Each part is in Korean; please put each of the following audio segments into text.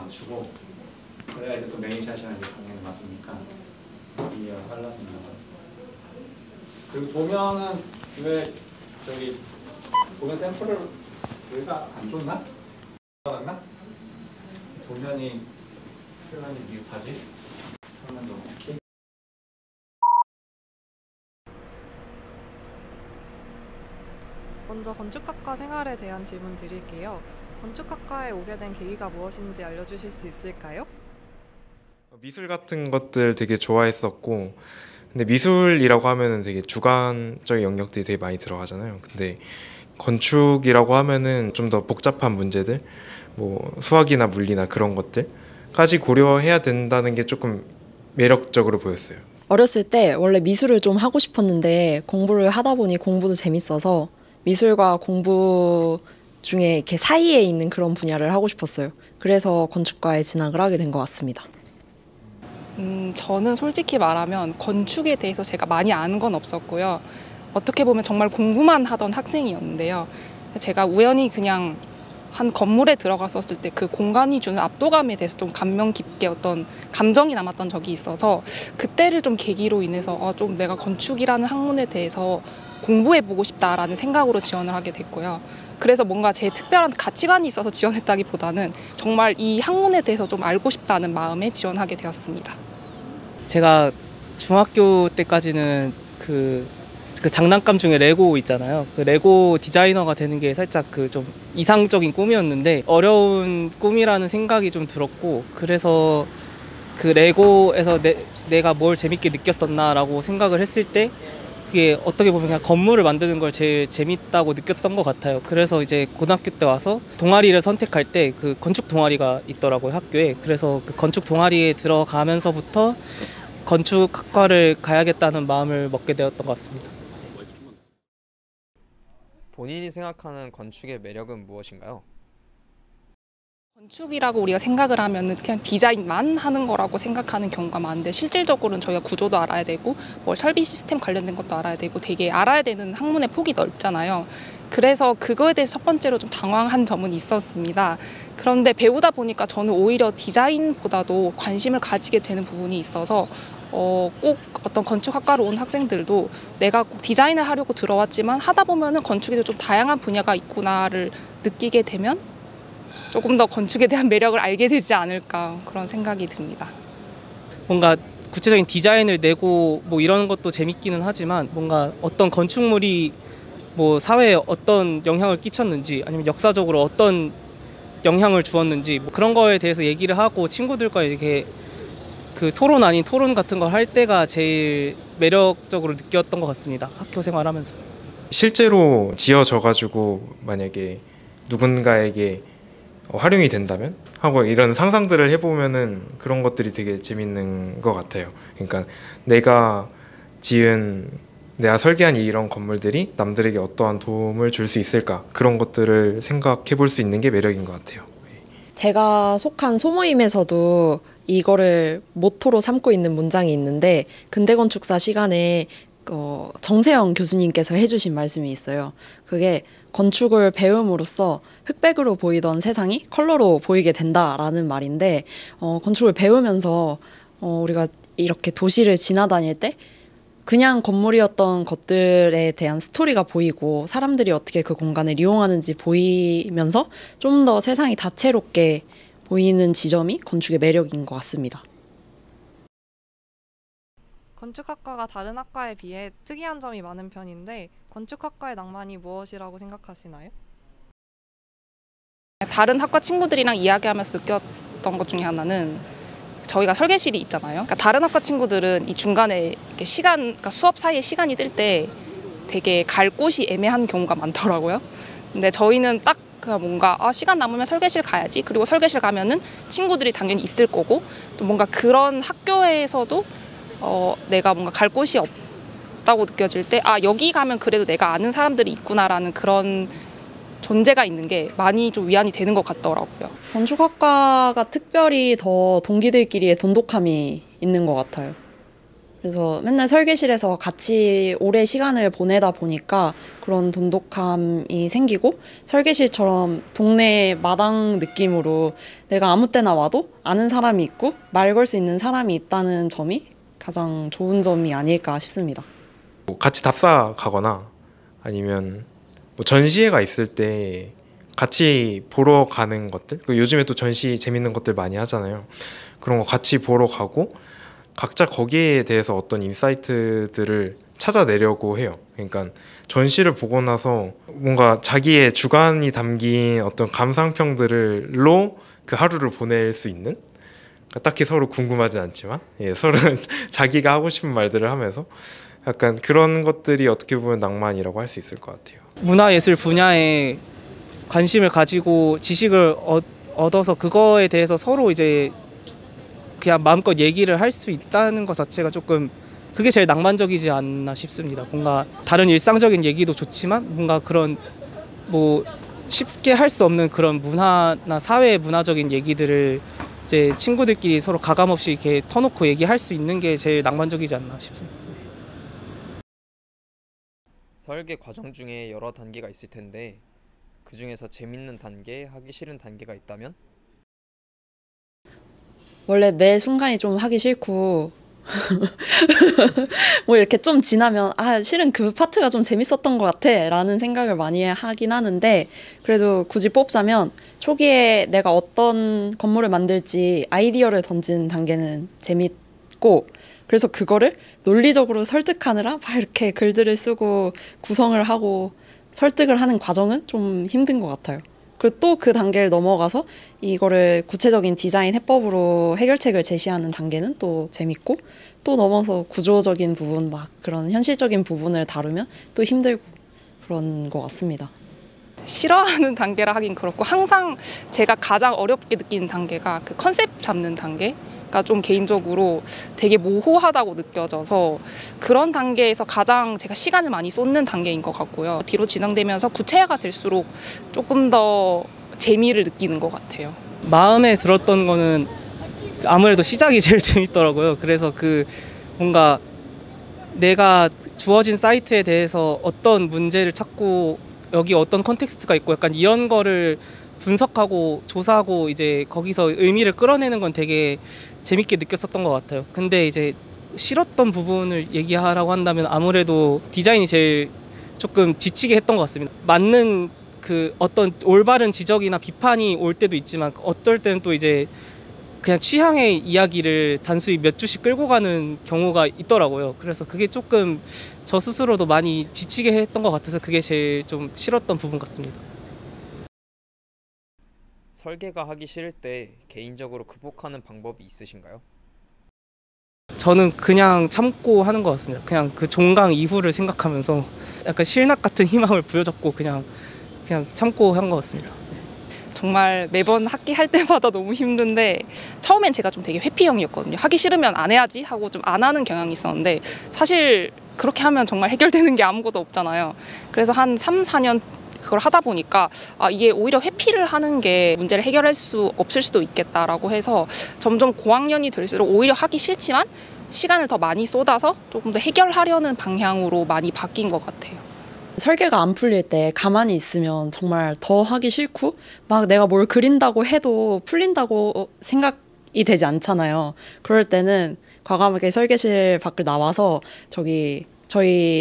맞추고 그래야 이제 또 메인샷이랑 이제 방향이 맞으니까 이어 빨라서 나가요. 그리고 도면은 왜 저기 도면 샘플을 우리가 안 줬나? 받았나? 도면이 표현이 미흡하지? 표현도 특히 먼저 건축학과 생활에 대한 질문 드릴게요. 건축학과에 오게 된 계기가 무엇인지 알려주실 수 있을까요? 미술 같은 것들 되게 좋아했었고, 근데 미술이라고 하면은 되게 주관적인 영역들이 되게 많이 들어가잖아요. 근데 건축이라고 하면은 좀 더 복잡한 문제들, 뭐 수학이나 물리나 그런 것들까지 고려해야 된다는 게 조금 매력적으로 보였어요. 어렸을 때 원래 미술을 좀 하고 싶었는데 공부를 하다 보니 공부도 재밌어서 미술과 공부 중에 이렇게 사이에 있는 그런 분야를 하고 싶었어요. 그래서 건축과에 진학을 하게 된 것 같습니다. 저는 솔직히 말하면 건축에 대해서 제가 많이 아는 건 없었고요. 어떻게 보면 정말 공부만 하던 학생이었는데요. 제가 우연히 그냥 한 건물에 들어갔었을 때 그 공간이 주는 압도감에 대해서 좀 감명 깊게 어떤 감정이 남았던 적이 있어서 그때를 좀 계기로 인해서 좀 내가 건축이라는 학문에 대해서 공부해보고 싶다라는 생각으로 지원을 하게 됐고요. 그래서 뭔가 제 특별한 가치관이 있어서 지원했다기보다는 정말 이 학문에 대해서 좀 알고 싶다는 마음에 지원하게 되었습니다. 제가 중학교 때까지는 그 장난감 중에 레고 있잖아요. 그 레고 디자이너가 되는 게 살짝 그 좀 이상적인 꿈이었는데 어려운 꿈이라는 생각이 좀 들었고, 그래서 그 레고에서 내가 뭘 재밌게 느꼈었나라고 생각을 했을 때 그게 어떻게 보면 그냥 건물을 만드는 걸 제일 재밌다고 느꼈던 것 같아요. 그래서 이제 고등학교 때 와서 동아리를 선택할 때 그 건축 동아리가 있더라고요, 학교에. 그래서 그 건축 동아리에 들어가면서부터 건축학과를 가야겠다는 마음을 먹게 되었던 것 같습니다. 본인이 생각하는 건축의 매력은 무엇인가요? 건축이라고 우리가 생각을 하면은 그냥 디자인만 하는 거라고 생각하는 경우가 많은데, 실질적으로는 저희가 구조도 알아야 되고 뭐 설비 시스템 관련된 것도 알아야 되고 되게 알아야 되는 학문의 폭이 넓잖아요. 그래서 그거에 대해서 첫 번째로 좀 당황한 점은 있었습니다. 그런데 배우다 보니까 저는 오히려 디자인보다도 관심을 가지게 되는 부분이 있어서 꼭 어떤 건축학과로 온 학생들도 내가 꼭 디자인을 하려고 들어왔지만 하다 보면은 건축에도 좀 다양한 분야가 있구나를 느끼게 되면 조금 더 건축에 대한 매력을 알게 되지 않을까, 그런 생각이 듭니다. 뭔가 구체적인 디자인을 내고 뭐 이런 것도 재밌기는 하지만 뭔가 어떤 건축물이 뭐 사회에 어떤 영향을 끼쳤는지 아니면 역사적으로 어떤 영향을 주었는지 뭐 그런 거에 대해서 얘기를 하고 친구들과 이렇게 그 토론 아닌 토론 같은 걸 할 때가 제일 매력적으로 느꼈던 것 같습니다. 학교 생활하면서. 실제로 지어져가지고 만약에 누군가에게 활용이 된다면 하고 이런 상상들을 해보면은 그런 것들이 되게 재밌는 것 같아요. 그러니까 내가 설계한 이런 건물들이 남들에게 어떠한 도움을 줄 수 있을까, 그런 것들을 생각해 볼 수 있는 게 매력인 것 같아요. 제가 속한 소모임에서도 이거를 모토로 삼고 있는 문장이 있는데, 근대건축사 시간에 정세영 교수님께서 해주신 말씀이 있어요. 그게 건축을 배움으로써 흑백으로 보이던 세상이 컬러로 보이게 된다라는 말인데, 건축을 배우면서 우리가 이렇게 도시를 지나다닐 때 그냥 건물이었던 것들에 대한 스토리가 보이고 사람들이 어떻게 그 공간을 이용하는지 보이면서 좀 더 세상이 다채롭게 보이는 지점이 건축의 매력인 것 같습니다. 건축학과가 다른 학과에 비해 특이한 점이 많은 편인데 건축학과의 낭만이 무엇이라고 생각하시나요? 다른 학과 친구들이랑 이야기하면서 느꼈던 것 중에 하나는, 저희가 설계실이 있잖아요. 그러니까 다른 학과 친구들은 이 중간에 이렇게 그러니까 수업 사이에 시간이 뜰 때 되게 갈 곳이 애매한 경우가 많더라고요. 근데 저희는 딱 그냥 뭔가 시간 남으면 설계실 가야지. 그리고 설계실 가면은 친구들이 당연히 있을 거고, 또 뭔가 그런 학교에서도 내가 뭔가 갈 곳이 없다고 느껴질 때 여기 가면 그래도 내가 아는 사람들이 있구나라는 그런 존재가 있는 게 많이 좀 위안이 되는 것 같더라고요. 건축학과가 특별히 더 동기들끼리의 돈독함이 있는 것 같아요. 그래서 맨날 설계실에서 같이 오래 시간을 보내다 보니까 그런 돈독함이 생기고 설계실처럼 동네 마당 느낌으로 내가 아무 때나 와도 아는 사람이 있고 말 걸 수 있는 사람이 있다는 점이 가장 좋은 점이 아닐까 싶습니다. 뭐 같이 답사 가거나 아니면 뭐 전시회가 있을 때 같이 보러 가는 것들, 요즘에 또 전시 재밌는 것들 많이 하잖아요. 그런 거 같이 보러 가고 각자 거기에 대해서 어떤 인사이트들을 찾아내려고 해요. 그러니까 전시를 보고 나서 뭔가 자기의 주관이 담긴 어떤 감상평들로 그 하루를 보낼 수 있는, 그러니까 딱히 서로 궁금하지 않지만 서로는 자기가 하고 싶은 말들을 하면서 약간 그런 것들이 어떻게 보면 낭만이라고 할 수 있을 것 같아요. 문화예술 분야에 관심을 가지고 지식을 얻어서 그거에 대해서 서로 이제 그냥 마음껏 얘기를 할 수 있다는 것 자체가 조금 그게 제일 낭만적이지 않나 싶습니다. 뭔가 다른 일상적인 얘기도 좋지만 뭔가 그런 뭐 쉽게 할 수 없는 그런 문화나 사회 문화적인 얘기들을 이제 친구들끼리 서로 가감없이 이렇게 터놓고 얘기할 수 있는 게 제일 낭만적이지 않나 싶습니다. 설계 과정 중에 여러 단계가 있을 텐데 그 중에서 재밌는 단계, 하기 싫은 단계가 있다면? 원래 매 순간이 좀 하기 싫고 뭐 이렇게 좀 지나면 실은 그 파트가 좀 재밌었던 것 같아 라는 생각을 많이 하긴 하는데, 그래도 굳이 뽑자면 초기에 내가 어떤 건물을 만들지 아이디어를 던지는 단계는 재밌고, 그래서 그거를 논리적으로 설득하느라 막 이렇게 글들을 쓰고 구성을 하고 설득을 하는 과정은 좀 힘든 것 같아요. 그리고 또 그 단계를 넘어가서 이거를 구체적인 디자인 해법으로 해결책을 제시하는 단계는 또 재밌고, 또 넘어서 구조적인 부분, 막 그런 현실적인 부분을 다루면 또 힘들고 그런 것 같습니다. 싫어하는 단계라 하긴 그렇고, 항상 제가 가장 어렵게 느끼는 단계가 그 컨셉 잡는 단계가 좀 개인적으로 되게 모호하다고 느껴져서 그런 단계에서 가장 제가 시간을 많이 쏟는 단계인 것 같고요. 뒤로 진행되면서 구체화가 될수록 조금 더 재미를 느끼는 것 같아요. 마음에 들었던 거는 아무래도 시작이 제일 재밌더라고요. 그래서 그 뭔가 내가 주어진 사이트에 대해서 어떤 문제를 찾고 여기 어떤 컨텍스트가 있고 약간 이런 거를 분석하고 조사하고 이제 거기서 의미를 끌어내는 건 되게 재밌게 느꼈었던 것 같아요. 근데 이제 싫었던 부분을 얘기하라고 한다면 아무래도 디자인이 제일 조금 지치게 했던 것 같습니다. 맞는 그 어떤 올바른 지적이나 비판이 올 때도 있지만 어떨 때는 또 이제 그냥 취향의 이야기를 단순히 몇 주씩 끌고 가는 경우가 있더라고요. 그래서 그게 조금 저 스스로도 많이 지치게 했던 것 같아서 그게 제일 좀 싫었던 부분 같습니다. 설계가 하기 싫을 때 개인적으로 극복하는 방법이 있으신가요? 저는 그냥 참고 하는 것 같습니다. 그냥 그 종강 이후를 생각하면서 약간 실납 같은 희망을 부여잡고 그냥 참고 한 것 같습니다. 정말 매번 학기 할 때마다 너무 힘든데, 처음엔 제가 좀 되게 회피형이었거든요. 하기 싫으면 안 해야지 하고 좀 안 하는 경향이 있었는데, 사실 그렇게 하면 정말 해결되는 게 아무것도 없잖아요. 그래서 한 3, 4년 그걸 하다 보니까 이게 오히려 회피를 하는 게 문제를 해결할 수 없을 수도 있겠다라고 해서 점점 고학년이 될수록 오히려 하기 싫지만 시간을 더 많이 쏟아서 조금 더 해결하려는 방향으로 많이 바뀐 것 같아요. 설계가 안 풀릴 때 가만히 있으면 정말 더 하기 싫고, 막 내가 뭘 그린다고 해도 풀린다고 생각이 되지 않잖아요. 그럴 때는 과감하게 설계실 밖을 나와서 저희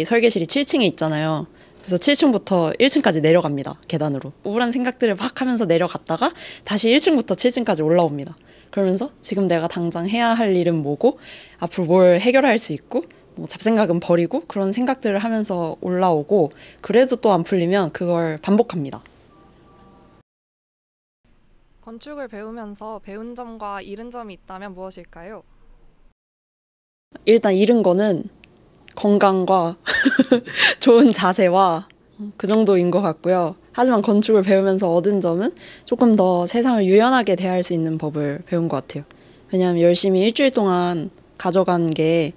설계실이 7층에 있잖아요. 그래서 7층부터 1층까지 내려갑니다. 계단으로. 우울한 생각들을 막 하면서 내려갔다가 다시 1층부터 7층까지 올라옵니다. 그러면서 지금 내가 당장 해야 할 일은 뭐고, 앞으로 뭘 해결할 수 있고, 뭐 잡생각은 버리고 그런 생각들을 하면서 올라오고, 그래도 또 안 풀리면 그걸 반복합니다. 건축을 배우면서 배운 점과 잃은 점이 있다면 무엇일까요? 일단 잃은 거는 건강과 좋은 자세와 그 정도인 것 같고요. 하지만 건축을 배우면서 얻은 점은 조금 더 세상을 유연하게 대할 수 있는 법을 배운 것 같아요. 왜냐하면 열심히 일주일 동안 가져간 게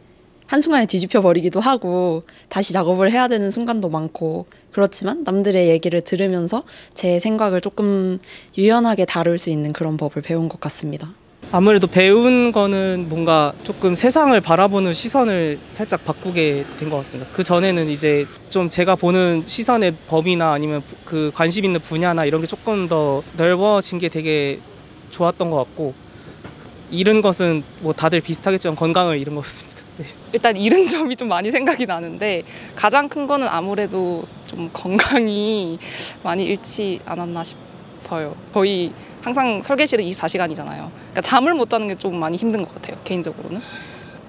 한순간에 뒤집혀 버리기도 하고 다시 작업을 해야 되는 순간도 많고, 그렇지만 남들의 얘기를 들으면서 제 생각을 조금 유연하게 다룰 수 있는 그런 법을 배운 것 같습니다. 아무래도 배운 거는 뭔가 조금 세상을 바라보는 시선을 살짝 바꾸게 된 것 같습니다. 그 전에는 이제 좀 제가 보는 시선의 범위나 아니면 그 관심 있는 분야나 이런 게 조금 더 넓어진 게 되게 좋았던 것 같고, 잃은 것은 뭐 다들 비슷하겠지만 건강을 잃은 것 같습니다. 네. 일단 잃은 점이 좀 많이 생각이 나는데 가장 큰 거는 아무래도 좀 건강이 많이 잃지 않았나 싶어요. 거의 항상 설계실은 24시간이잖아요. 그러니까 잠을 못 자는 게 좀 많이 힘든 것 같아요, 개인적으로는.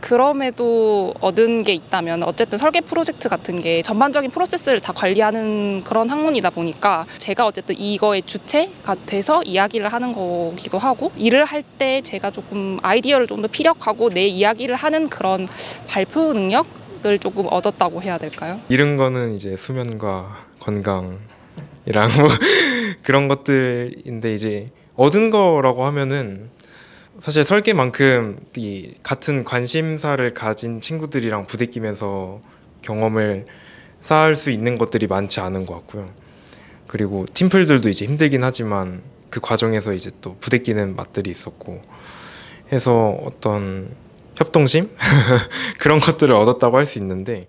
그럼에도 얻은 게 있다면 어쨌든 설계 프로젝트 같은 게 전반적인 프로세스를 다 관리하는 그런 학문이다 보니까 제가 어쨌든 이거의 주체가 돼서 이야기를 하는 거기도 하고, 일을 할 때 제가 조금 아이디어를 좀 더 피력하고 내 이야기를 하는 그런 발표 능력을 조금 얻었다고 해야 될까요? 잃은 거는 이제 수면과 건강이랑 뭐 그런 것들인데, 이제 얻은 거라고 하면은 사실 설계만큼 이 같은 관심사를 가진 친구들이랑 부대끼면서 경험을 쌓을 수 있는 것들이 많지 않은 것 같고요. 그리고 팀플들도 이제 힘들긴 하지만 그 과정에서 이제 또 부대끼는 맛들이 있었고 해서 어떤 협동심? 그런 것들을 얻었다고 할 수 있는데,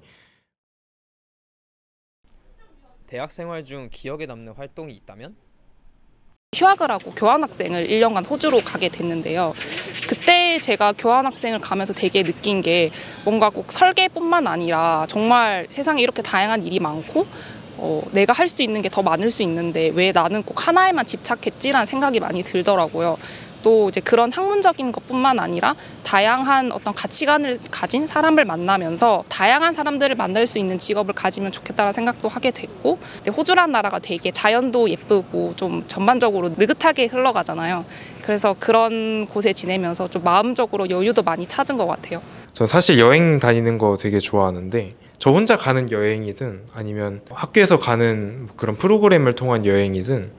대학 생활 중 기억에 남는 활동이 있다면? 휴학을 하고 교환학생을 1년간 호주로 가게 됐는데요. 그때 제가 교환학생을 가면서 되게 느낀 게 뭔가 꼭 설계뿐만 아니라 정말 세상에 이렇게 다양한 일이 많고 내가 할 수 있는 게 더 많을 수 있는데 왜 나는 꼭 하나에만 집착했지라는 생각이 많이 들더라고요. 또 이제 그런 학문적인 것뿐만 아니라 다양한 어떤 가치관을 가진 사람을 만나면서 다양한 사람들을 만날 수 있는 직업을 가지면 좋겠다는 생각도 하게 됐고, 근데 호주라는 나라가 되게 자연도 예쁘고 좀 전반적으로 느긋하게 흘러가잖아요. 그래서 그런 곳에 지내면서 좀 마음적으로 여유도 많이 찾은 것 같아요. 저 사실 여행 다니는 거 되게 좋아하는데, 저 혼자 가는 여행이든 아니면 학교에서 가는 그런 프로그램을 통한 여행이든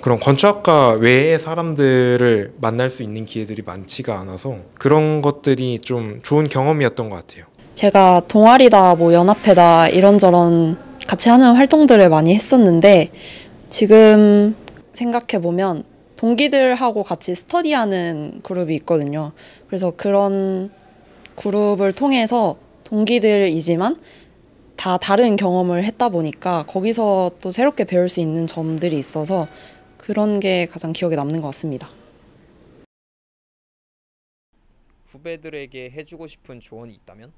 그런 건축학과 외의 사람들을 만날 수 있는 기회들이 많지가 않아서 그런 것들이 좀 좋은 경험이었던 것 같아요. 제가 동아리다 뭐 연합회다 이런저런 같이 하는 활동들을 많이 했었는데, 지금 생각해보면 동기들하고 같이 스터디하는 그룹이 있거든요. 그래서 그런 그룹을 통해서 동기들이지만 다 다른 경험을 했다 보니까 거기서 또 새롭게 배울 수 있는 점들이 있어서 그런 게 가장 기억에 남는 것 같습니다. 후배들에게 해주고 싶은 조언이 있다면?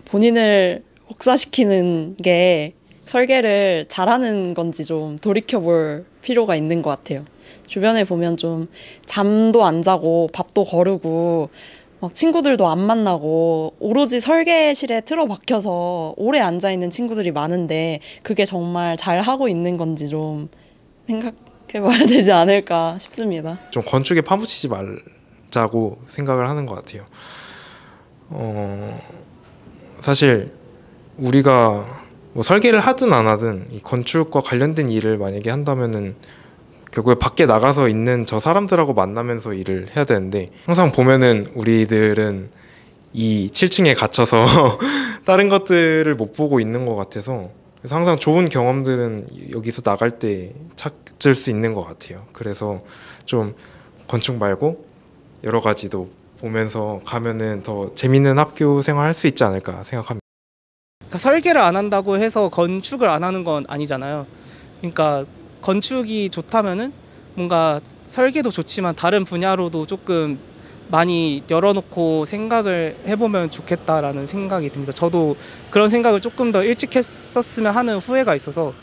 본인을 혹사시키는 게 설계를 잘하는 건지 좀 돌이켜볼 필요가 있는 것 같아요. 주변에 보면 좀 잠도 안 자고 밥도 거르고 막 친구들도 안 만나고 오로지 설계실에 틀어박혀서 오래 앉아있는 친구들이 많은데 그게 정말 잘하고 있는 건지 좀 생각해봐야 되지 않을까 싶습니다. 좀 건축에 파묻히지 말자고 생각을 하는 것 같아요. 사실 우리가 뭐 설계를 하든 안 하든 이 건축과 관련된 일을 만약에 한다면은 결국에 밖에 나가서 있는 저 사람들하고 만나면서 일을 해야 되는데, 항상 보면은 우리들은 이 7층에 갇혀서 다른 것들을 못 보고 있는 것 같아서, 그래서 항상 좋은 경험들은 여기서 나갈 때 찾을 수 있는 것 같아요. 그래서 좀 건축 말고 여러 가지도 보면서 가면은 더 재밌는 학교 생활 할 수 있지 않을까 생각합니다. 그러니까 설계를 안 한다고 해서 건축을 안 하는 건 아니잖아요. 그러니까 건축이 좋다면은 뭔가 설계도 좋지만 다른 분야로도 조금 많이 열어놓고 생각을 해보면 좋겠다라는 생각이 듭니다. 저도 그런 생각을 조금 더 일찍 했었으면 하는 후회가 있어서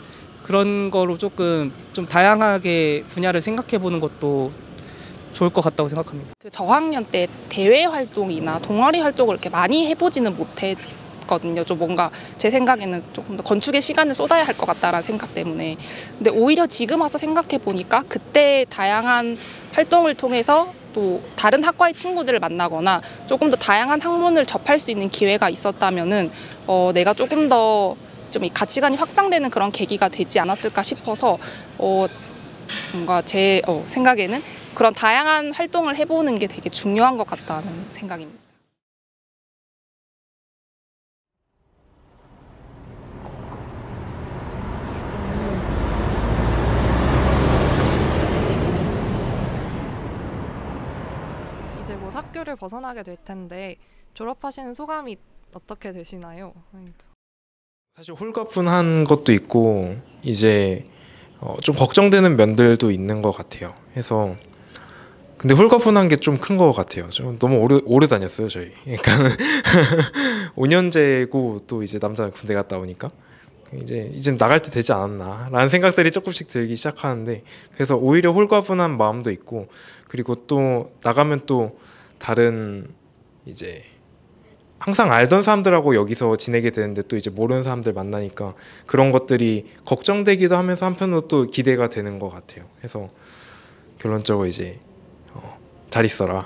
그런 거로 조금 좀 다양하게 분야를 생각해보는 것도 좋을 것 같다고 생각합니다. 그 저학년 때 대외 활동이나 동아리 활동을 이렇게 많이 해보지는 못했거든요. 좀 뭔가 제 생각에는 조금 더 건축에 시간을 쏟아야 할 것 같다라는 생각 때문에. 근데 오히려 지금 와서 생각해 보니까 그때 다양한 활동을 통해서 또 다른 학과의 친구들을 만나거나 조금 더 다양한 학문을 접할 수 있는 기회가 있었다면은 내가 조금 더 좀 이 가치관이 확장되는 그런 계기가 되지 않았을까 싶어서 뭔가 제 생각에는 그런 다양한 활동을 해보는 게 되게 중요한 것 같다는 생각입니다. 학교를 벗어나게 될 텐데 졸업하시는 소감이 어떻게 되시나요? 사실 홀가분한 것도 있고 이제 좀 걱정되는 면들도 있는 것 같아요. 해서 근데 홀가분한 게 좀 큰 것 같아요. 좀 너무 오래 다녔어요 저희. 그러니까 5년제고 또 이제 남자는 군대 갔다 오니까 이제 나갈 때 되지 않았나라는 생각들이 조금씩 들기 시작하는데 그래서 오히려 홀가분한 마음도 있고 그리고 또 나가면 또 다른 이제 항상 알던 사람들하고 여기서 지내게 되는데 또 이제 모르는 사람들 만나니까 그런 것들이 걱정되기도 하면서 한편으로 또 기대가 되는 것 같아요. 그래서 결론적으로 이제 잘 있어라.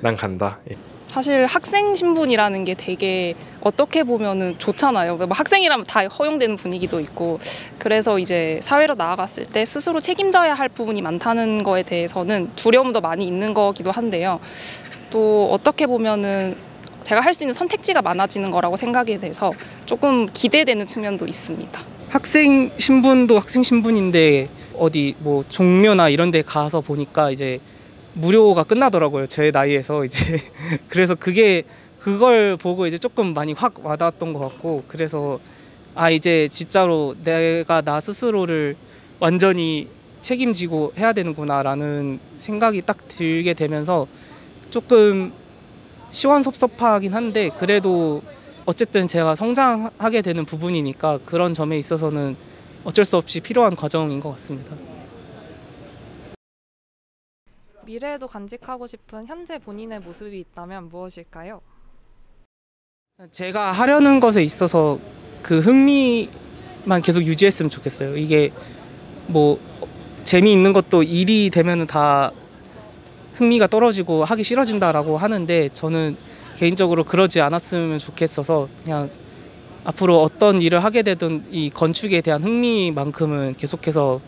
난 간다. 예. 사실 학생 신분이라는 게 되게 어떻게 보면은 좋잖아요. 뭐 학생이라면 다 허용되는 분위기도 있고 그래서 이제 사회로 나아갔을 때 스스로 책임져야 할 부분이 많다는 거에 대해서는 두려움도 많이 있는 거기도 한데요. 또 어떻게 보면은 제가 할 수 있는 선택지가 많아지는 거라고 생각이 돼서 조금 기대되는 측면도 있습니다. 학생 신분도 학생 신분인데 어디 뭐 종묘나 이런 데 가서 보니까 이제 무료가 끝나더라고요. 제 나이에서 이제 그래서 그걸 보고 이제 조금 많이 확 와닿았던 것 같고 그래서 이제 진짜로 내가 나 스스로를 완전히 책임지고 해야 되는구나라는 생각이 딱 들게 되면서 조금 시원섭섭하긴 한데 그래도 어쨌든 제가 성장하게 되는 부분이니까 그런 점에 있어서는 어쩔 수 없이 필요한 과정인 것 같습니다. 미래에도 간직하고 싶은 현재 본인의 모습이 있다면 무엇일까요? 제가 하려는 것에 있어서 그 흥미만 계속 유지했으면 좋겠어요. 이게 뭐 재미있는 것도 일이 되면 다 흥미가 떨어지고 하기 싫어진다라고 하는데 저는 개인적으로 그러지 않았으면 좋겠어서 그냥 앞으로 어떤 일을 하게 되든 이 건축에 대한 흥미만큼은 계속해서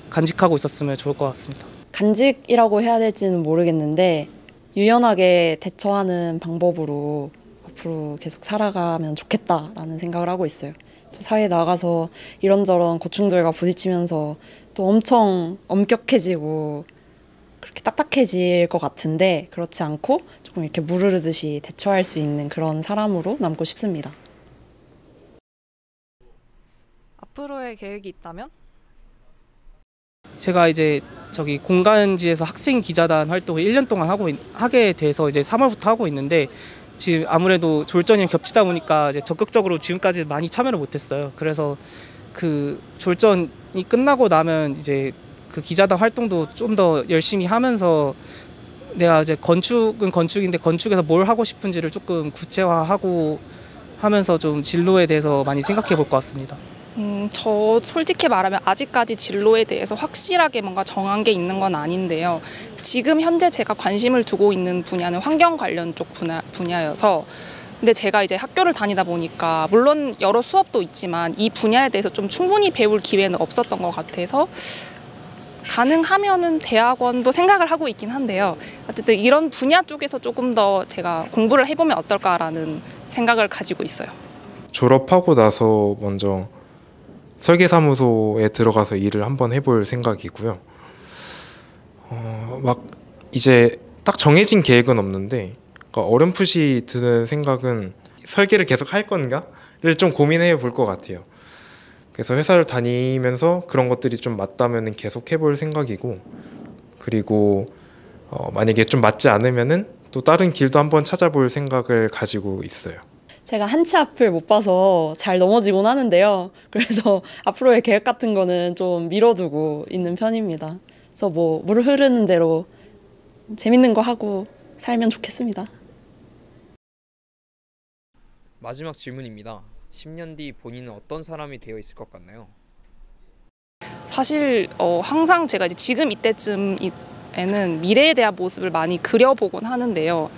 간직하고 있었으면 좋을 것 같습니다. 간직이라고 해야 될지는 모르겠는데 유연하게 대처하는 방법으로 앞으로 계속 살아가면 좋겠다라는 생각을 하고 있어요. 또 사회에 나가서 이런저런 고충들과 부딪히면서 또 엄청 엄격해지고 그렇게 딱딱해질 것 같은데 그렇지 않고 조금 이렇게 물 흐르듯이 대처할 수 있는 그런 사람으로 남고 싶습니다. 앞으로의 계획이 있다면? 제가 이제 저기 공간지에서 학생 기자단 활동을 1년 동안 하게 돼서 이제 3월부터 하고 있는데 지금 아무래도 졸전이 겹치다 보니까 이제 적극적으로 지금까지 많이 참여를 못했어요. 그래서 그 졸전이 끝나고 나면 이제 그 기자단 활동도 좀 더 열심히 하면서 내가 이제 건축은 건축인데 건축에서 뭘 하고 싶은지를 조금 구체화하고 하면서 좀 진로에 대해서 많이 생각해 볼 것 같습니다. 저 솔직히 말하면 아직까지 진로에 대해서 확실하게 뭔가 정한 게 있는 건 아닌데요. 지금 현재 제가 관심을 두고 있는 분야는 환경 관련 쪽 분야여서 근데 제가 이제 학교를 다니다 보니까 물론 여러 수업도 있지만 이 분야에 대해서 좀 충분히 배울 기회는 없었던 것 같아서 가능하면은 대학원도 생각을 하고 있긴 한데요. 어쨌든 이런 분야 쪽에서 조금 더 제가 공부를 해보면 어떨까라는 생각을 가지고 있어요. 졸업하고 나서 먼저 설계사무소에 들어가서 일을 한번 해볼 생각이고요. 막 이제 딱 정해진 계획은 없는데 그러니까 어렴풋이 드는 생각은 설계를 계속 할 건가를 좀 고민해 볼 것 같아요. 그래서 회사를 다니면서 그런 것들이 좀 맞다면은 계속 해볼 생각이고 그리고 만약에 좀 맞지 않으면은 또 다른 길도 한번 찾아볼 생각을 가지고 있어요. 제가 한 치 앞을 못 봐서 잘 넘어지곤 하는데요. 그래서 앞으로의 계획 같은 거는 좀 미뤄두고 있는 편입니다. 그래서 뭐 물 흐르는 대로 재밌는 거 하고 살면 좋겠습니다. 마지막 질문입니다. 10년 뒤 본인은 어떤 사람이 되어 있을 것 같나요? 사실 항상 제가 이제 지금 이때쯤에는 미래에 대한 모습을 많이 그려보곤 하는데요.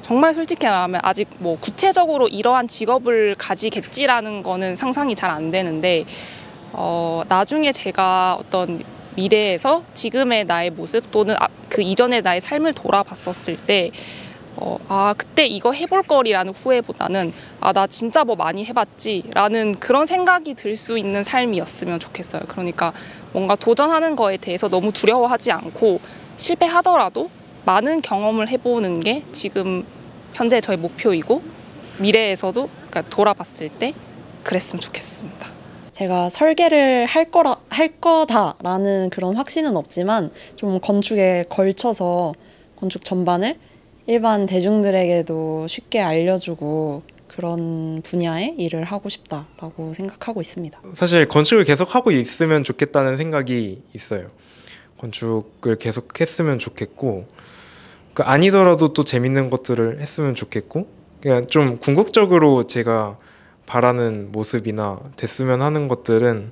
정말 솔직히 말하면 아직 뭐 구체적으로 이러한 직업을 가지겠지라는 거는 상상이 잘 안 되는데 나중에 제가 어떤 미래에서 지금의 나의 모습 또는 그 이전의 나의 삶을 돌아봤었을 때 그때 이거 해볼 거리라는 후회보다는 나 진짜 뭐 많이 해봤지라는 그런 생각이 들 수 있는 삶이었으면 좋겠어요. 그러니까 뭔가 도전하는 거에 대해서 너무 두려워하지 않고 실패하더라도 많은 경험을 해보는 게 지금 현재 저의 목표이고 미래에서도 그러니까 돌아봤을 때 그랬으면 좋겠습니다. 제가 설계를 할 거다라는 그런 확신은 없지만 좀 건축에 걸쳐서 건축 전반을 일반 대중들에게도 쉽게 알려주고 그런 분야의 일을 하고 싶다라고 생각하고 있습니다. 사실 건축을 계속 하고 있으면 좋겠다는 생각이 있어요. 건축을 계속 했으면 좋겠고 아니더라도 또 재밌는 것들을 했으면 좋겠고 그냥 좀 궁극적으로 제가 바라는 모습이나 됐으면 하는 것들은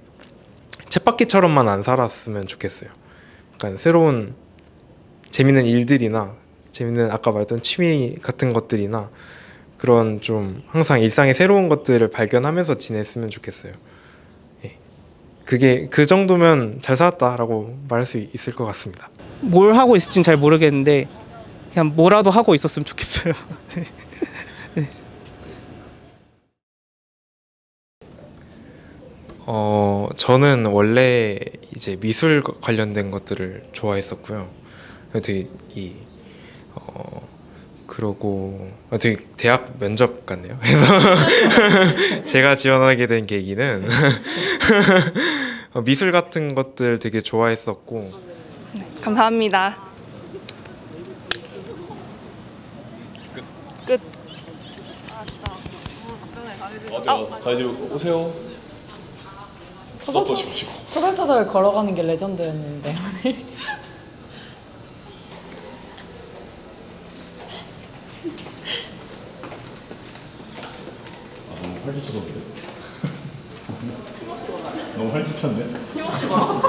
쳇바퀴처럼만 안 살았으면 좋겠어요. 그러니까 새로운 재밌는 일들이나 재밌는 아까 말했던 취미 같은 것들이나 그런 좀 항상 일상의 새로운 것들을 발견하면서 지냈으면 좋겠어요. 예. 그게 그 정도면 잘 살았다라고 말할 수 있을 것 같습니다. 뭘 하고 있을지는 잘 모르겠는데 그냥 뭐라도 하고 있었으면 좋겠어요. 네. 저는 원래 이제 미술 관련된 것들을 좋아했었고요. 되게 그러고 되게 대학 면접 같네요. 그래서 제가 지원하게 된 계기는 미술 같은 것들 되게 좋아했었고. 네, 감사합니다. 끝. 아 진짜 답변을 잘해주셔서 자 이제 오세요. 수업 보시고. 터덜터덜 걸어가는 게 레전드였는데 오늘. 너무 활기차던데. 너무 활기찬데? 힘없이 걸어.